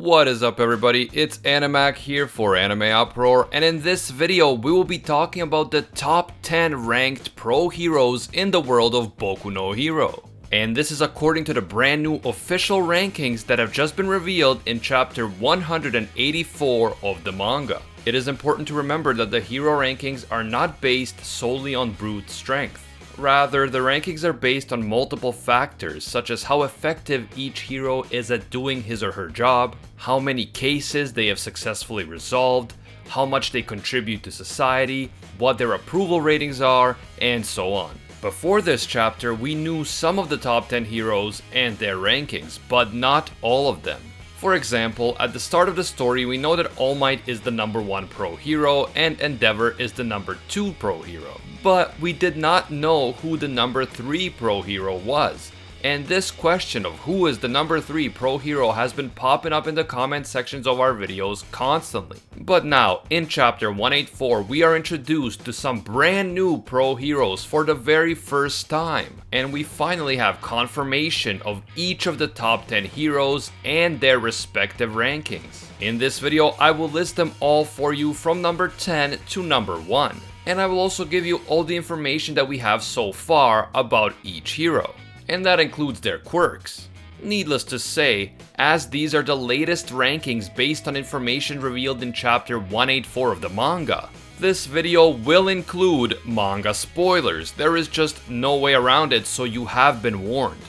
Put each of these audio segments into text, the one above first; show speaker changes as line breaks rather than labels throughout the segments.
What is up everybody, it's Animac here for Anime Uproar, and in this video we will be talking about the top 10 ranked pro heroes in the world of Boku no Hero. And this is according to the brand new official rankings that have just been revealed in chapter 184 of the manga. It is important to remember that the hero rankings are not based solely on brute strength. Rather, the rankings are based on multiple factors, such as how effective each hero is at doing his or her job, how many cases they have successfully resolved, how much they contribute to society, what their approval ratings are, and so on. Before this chapter, we knew some of the top 10 heroes and their rankings, but not all of them. For example, at the start of the story, we know that All Might is the number 1 pro hero and Endeavor is the number 2 pro hero. But we did not know who the number 3 pro hero was. And this question of who is the number 3 pro hero has been popping up in the comment sections of our videos constantly. But now, in chapter 184, we are introduced to some brand new pro heroes for the very first time. And we finally have confirmation of each of the top 10 heroes and their respective rankings. In this video, I will list them all for you from number 10 to number 1. And I will also give you all the information that we have so far about each hero. And that includes their quirks. Needless to say, as these are the latest rankings based on information revealed in chapter 184 of the manga, this video will include manga spoilers. There is just no way around it, so you have been warned.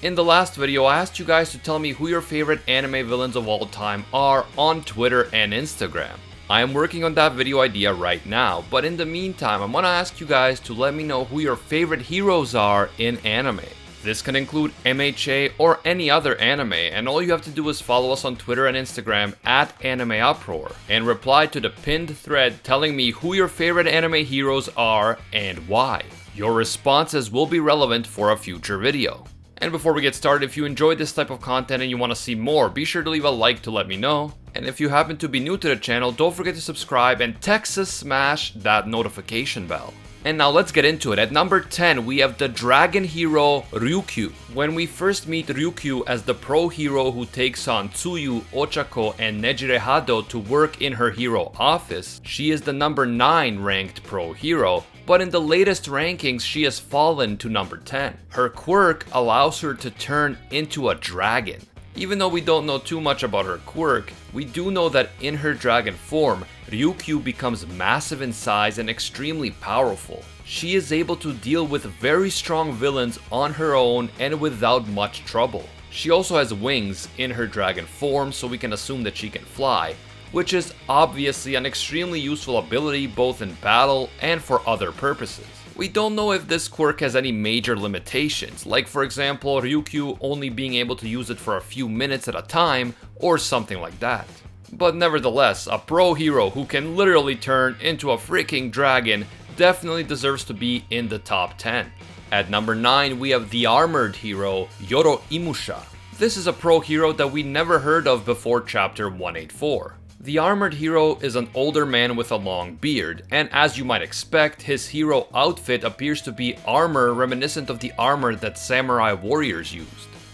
In the last video, I asked you guys to tell me who your favorite anime villains of all time are on Twitter and Instagram. I am working on that video idea right now, but in the meantime, I'm gonna ask you guys to let me know who your favorite heroes are in anime. This can include MHA or any other anime, and all you have to do is follow us on Twitter and Instagram at Anime Uproar, and reply to the pinned thread telling me who your favorite anime heroes are and why. Your responses will be relevant for a future video. And before we get started, if you enjoyed this type of content and you want to see more, be sure to leave a like to let me know. And if you happen to be new to the channel, don't forget to subscribe and Texas smash that notification bell. And now let's get into it. At number 10, we have the Dragon Hero Ryukyu. When we first meet Ryukyu as the pro hero who takes on Tsuyu, Ochako, and Nejire Hado to work in her hero office, she is the number 9 ranked pro hero, but in the latest rankings she has fallen to number 10. Her quirk allows her to turn into a dragon. Even though we don't know too much about her quirk, we do know that in her dragon form, Ryukyu becomes massive in size and extremely powerful. She is able to deal with very strong villains on her own and without much trouble. She also has wings in her dragon form, so we can assume that she can fly, which is obviously an extremely useful ability both in battle and for other purposes. We don't know if this quirk has any major limitations, like for example Ryukyu only being able to use it for a few minutes at a time or something like that. But nevertheless, a pro hero who can literally turn into a freaking dragon definitely deserves to be in the top 10. At number 9 we have the armored hero Yoru Mo Chou. This is a pro hero that we never heard of before chapter 184. The armored hero is an older man with a long beard, and as you might expect, his hero outfit appears to be armor reminiscent of the armor that samurai warriors used.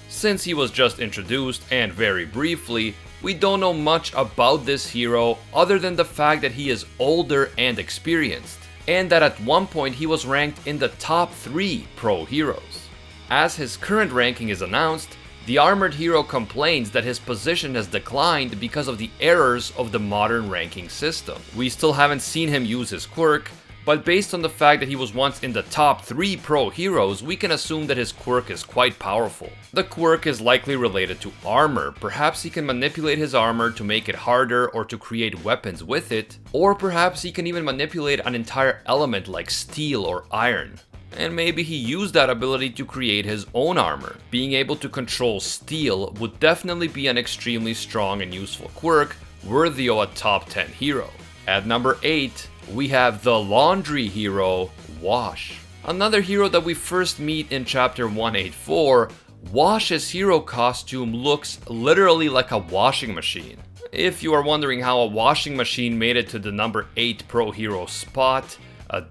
Since he was just introduced, and very briefly, we don't know much about this hero other than the fact that he is older and experienced, and that at one point he was ranked in the top 3 pro heroes. As his current ranking is announced, the armored hero complains that his position has declined because of the errors of the modern ranking system. We still haven't seen him use his quirk, but based on the fact that he was once in the top 3 pro heroes, we can assume that his quirk is quite powerful. The quirk is likely related to armor. Perhaps he can manipulate his armor to make it harder or to create weapons with it, or perhaps he can even manipulate an entire element like steel or iron. And maybe he used that ability to create his own armor. Being able to control steel would definitely be an extremely strong and useful quirk, worthy of a top 10 hero. At number 8, we have the laundry hero, Wash. Another hero that we first meet in chapter 184, Wash's hero costume looks literally like a washing machine. If you are wondering how a washing machine made it to the number 8 pro hero spot,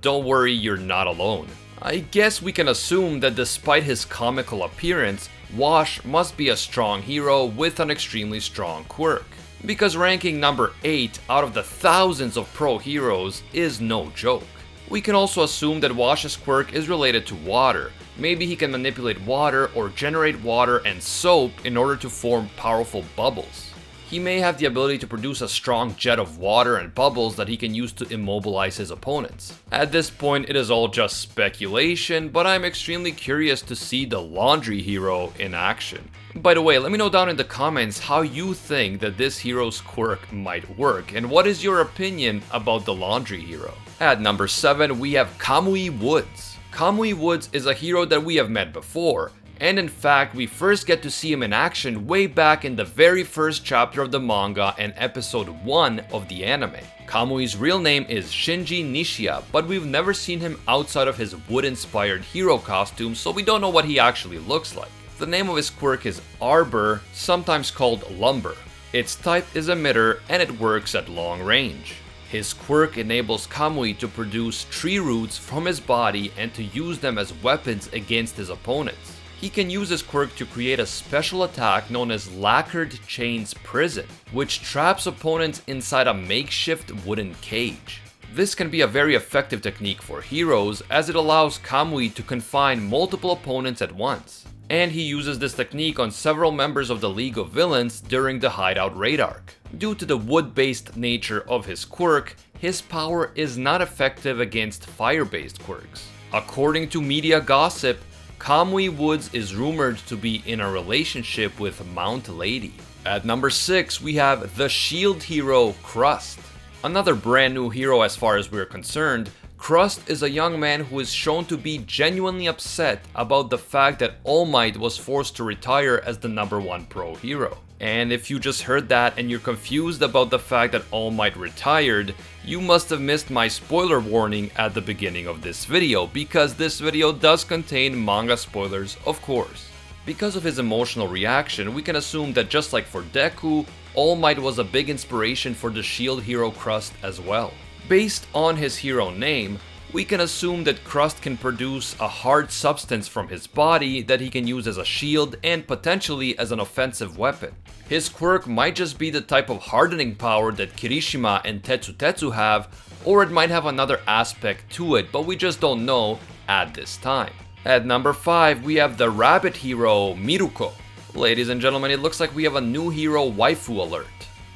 don't worry, you're not alone. I guess we can assume that despite his comical appearance, Wash must be a strong hero with an extremely strong quirk. because ranking number 8 out of the thousands of pro heroes is no joke. We can also assume that Wash's quirk is related to water. Maybe he can manipulate water or generate water and soap in order to form powerful bubbles. He may have the ability to produce a strong jet of water and bubbles that he can use to immobilize his opponents. At this point, it is all just speculation, but I'm extremely curious to see the laundry hero in action. By the way, let me know down in the comments how you think that this hero's quirk might work, and what is your opinion about the laundry hero. At number 7, we have Kamui Woods. Kamui Woods is a hero that we have met before, and in fact, we first get to see him in action way back in the very first chapter of the manga and episode 1 of the anime. Kamui's real name is Shinji Nishia, but we've never seen him outside of his wood-inspired hero costume, so we don't know what he actually looks like. The name of his quirk is Arbor, sometimes called Lumber. Its type is emitter, and it works at long range. His quirk enables Kamui to produce tree roots from his body and to use them as weapons against his opponents. He can use his quirk to create a special attack known as Lacquered Chains Prison, which traps opponents inside a makeshift wooden cage. This can be a very effective technique for heroes as it allows Kamui to confine multiple opponents at once. And he uses this technique on several members of the League of Villains during the Hideout raid arc. Due to the wood-based nature of his quirk, his power is not effective against fire-based quirks. According to media gossip, Kamui Woods is rumored to be in a relationship with Mount Lady. At number 6, we have the shield hero Crust. Another brand new hero as far as we're concerned. Crust is a young man who is shown to be genuinely upset about the fact that All Might was forced to retire as the number 1 pro hero. And if you just heard that and you're confused about the fact that All Might retired, you must have missed my spoiler warning at the beginning of this video, because this video does contain manga spoilers, of course. Because of his emotional reaction, we can assume that just like for Deku, All Might was a big inspiration for the shield hero Crust as well. Based on his hero name, we can assume that Crust can produce a hard substance from his body that he can use as a shield and potentially as an offensive weapon. His quirk might just be the type of hardening power that Kirishima and Tetsu have, or it might have another aspect to it, but we just don't know at this time. At number 5, we have the rabbit hero Miruko. Ladies and gentlemen, it looks like we have a new hero waifu alert.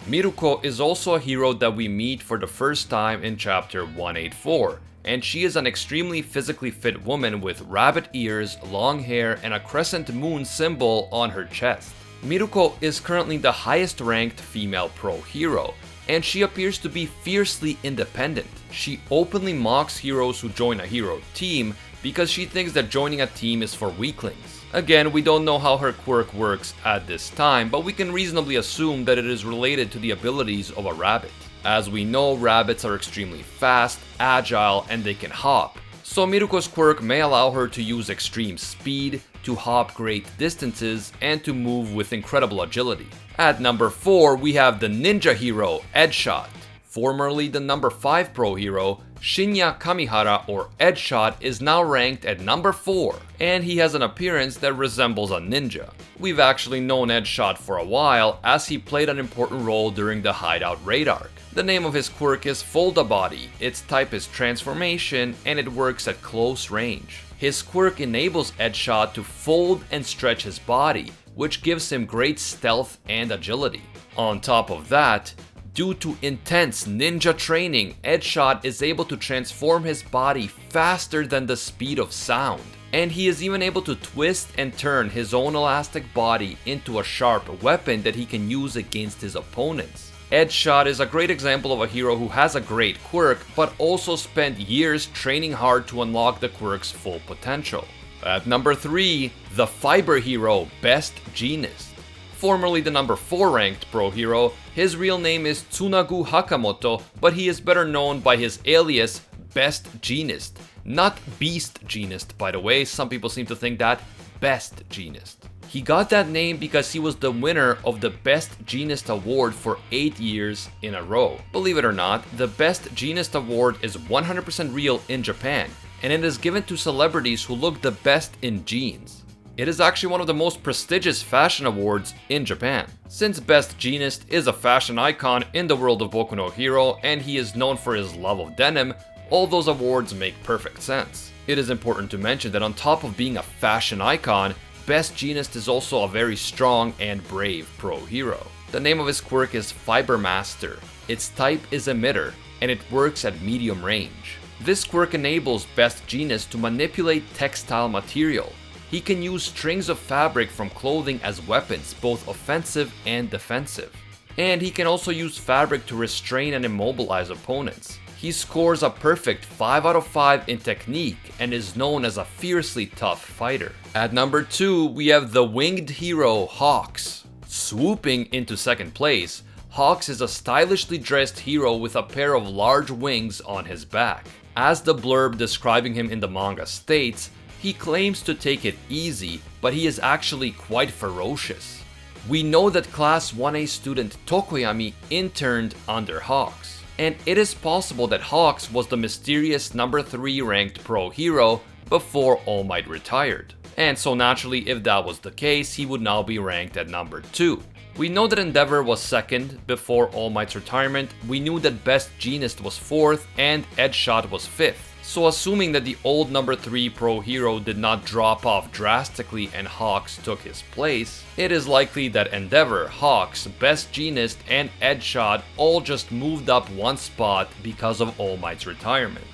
Miruko is also a hero that we meet for the first time in chapter 184. And she is an extremely physically fit woman with rabbit ears, long hair, and a crescent moon symbol on her chest. Miruko is currently the highest ranked female pro hero, and she appears to be fiercely independent. She openly mocks heroes who join a hero team because she thinks that joining a team is for weaklings. Again, we don't know how her quirk works at this time, but we can reasonably assume that it is related to the abilities of a rabbit. As we know, rabbits are extremely fast, agile, and they can hop. So Miruko's quirk may allow her to use extreme speed, to hop great distances, and to move with incredible agility. At number 4, we have the ninja hero, Edgeshot. Formerly the number 5 pro hero, Shinya Kamihara or Edgeshot is now ranked at number 4, and he has an appearance that resembles a ninja. We've actually known Edgeshot for a while, as he played an important role during the Hideout raid arc. The name of his quirk is Folda Body, its type is Transformation, and it works at close range. His quirk enables Edgeshot to fold and stretch his body, which gives him great stealth and agility. On top of that, due to intense ninja training, Edgeshot is able to transform his body faster than the speed of sound. And he is even able to twist and turn his own elastic body into a sharp weapon that he can use against his opponents. Edgeshot is a great example of a hero who has a great quirk, but also spent years training hard to unlock the quirk's full potential. At number 3, the fiber hero Best Jeanist. Formerly the number 4 ranked pro hero, his real name is Tsunagu Hakamoto, but he is better known by his alias Best Jeanist. Not Beast Jeanist, by the way, some people seem to think that, Best Jeanist. He got that name because he was the winner of the Best Jeanist Award for 8 years in a row. Believe it or not, the Best Jeanist Award is 100% real in Japan, and it is given to celebrities who look the best in jeans. It is actually one of the most prestigious fashion awards in Japan. Since Best Jeanist is a fashion icon in the world of Boku no Hero and he is known for his love of denim, all those awards make perfect sense. It is important to mention that on top of being a fashion icon, Best Jeanist is also a very strong and brave pro hero. The name of his quirk is Fiber Master. Its type is Emitter, and it works at medium range. This quirk enables Best Jeanist to manipulate textile material. He can use strings of fabric from clothing as weapons, both offensive and defensive. And he can also use fabric to restrain and immobilize opponents. He scores a perfect 5 out of 5 in technique and is known as a fiercely tough fighter. At number 2, we have the winged hero Hawks. Swooping into second place, Hawks is a stylishly dressed hero with a pair of large wings on his back. As the blurb describing him in the manga states, he claims to take it easy, but he is actually quite ferocious. We know that Class 1A student Tokoyami interned under Hawks. And it is possible that Hawks was the mysterious number 3 ranked pro hero before All Might retired. And so naturally, if that was the case, he would now be ranked at number 2. We know that Endeavor was second before All Might's retirement, we knew that Best Jeanist was 4th and Edgeshot was 5th. So assuming that the old number 3 pro hero did not drop off drastically and Hawks took his place, it is likely that Endeavor, Hawks, Best Jeanist, and Edgeshot all just moved up one spot because of All Might's retirement.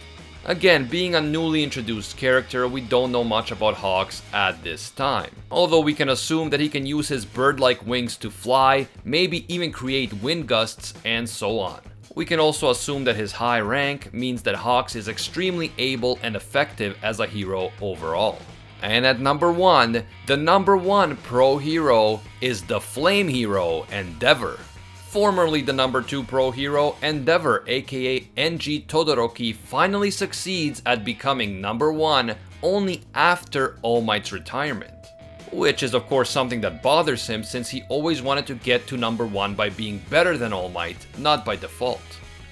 Again, being a newly introduced character, we don't know much about Hawks at this time. Although we can assume that he can use his bird-like wings to fly, maybe even create wind gusts, and so on. We can also assume that his high rank means that Hawks is extremely able and effective as a hero overall. And at number 1, the number 1 pro hero is the flame hero Endeavor. Formerly the number 2 pro hero, Endeavor aka NG Todoroki finally succeeds at becoming number 1 only after All Might's retirement. Which is of course something that bothers him since he always wanted to get to number 1 by being better than All Might, not by default.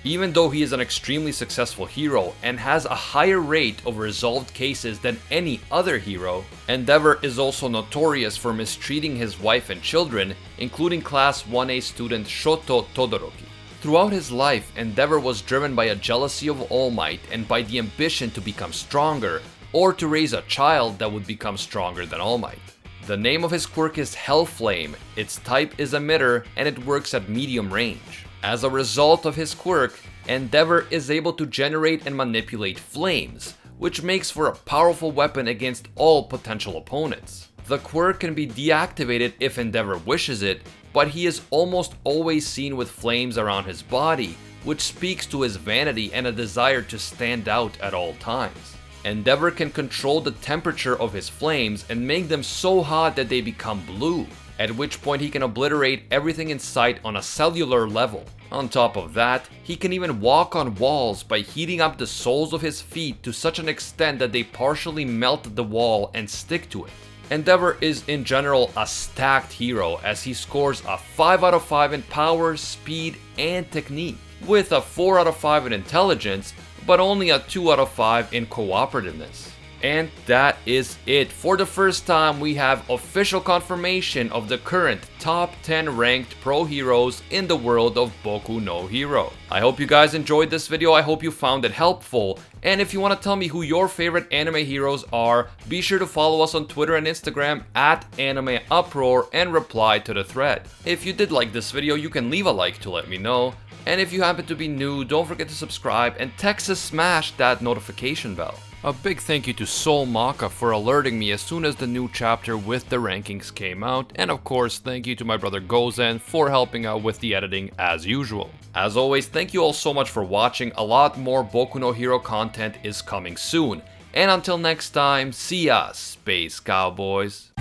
Even though he is an extremely successful hero and has a higher rate of resolved cases than any other hero, Endeavor is also notorious for mistreating his wife and children, including Class 1A student Shoto Todoroki. Throughout his life, Endeavor was driven by a jealousy of All Might and by the ambition to become stronger, or to raise a child that would become stronger than All Might. The name of his quirk is Hellflame, its type is Emitter, and it works at medium range. As a result of his quirk, Endeavor is able to generate and manipulate flames, which makes for a powerful weapon against all potential opponents. The quirk can be deactivated if Endeavor wishes it, but he is almost always seen with flames around his body, which speaks to his vanity and a desire to stand out at all times. Endeavor can control the temperature of his flames and make them so hot that they become blue, at which point he can obliterate everything in sight on a cellular level. On top of that, he can even walk on walls by heating up the soles of his feet to such an extent that they partially melt the wall and stick to it. Endeavor is in general a stacked hero as he scores a 5 out of 5 in power, speed, and technique, with a 4 out of 5 in intelligence, but only a 2 out of 5 in cooperativeness. And that is it. For the first time, we have official confirmation of the current top 10 ranked pro heroes in the world of Boku no Hero. I hope you guys enjoyed this video, I hope you found it helpful, and if you want to tell me who your favorite anime heroes are, be sure to follow us on Twitter and Instagram at AnimeUproar and reply to the thread. If you did like this video, you can leave a like to let me know. And if you happen to be new, don't forget to subscribe and Texas smash that notification bell. A big thank you to Soul Maka for alerting me as soon as the new chapter with the rankings came out, and of course thank you to my brother Gozen for helping out with the editing as usual. As always, thank you all so much for watching. A lot more Boku no Hero content is coming soon. And until next time, see ya, Space Cowboys.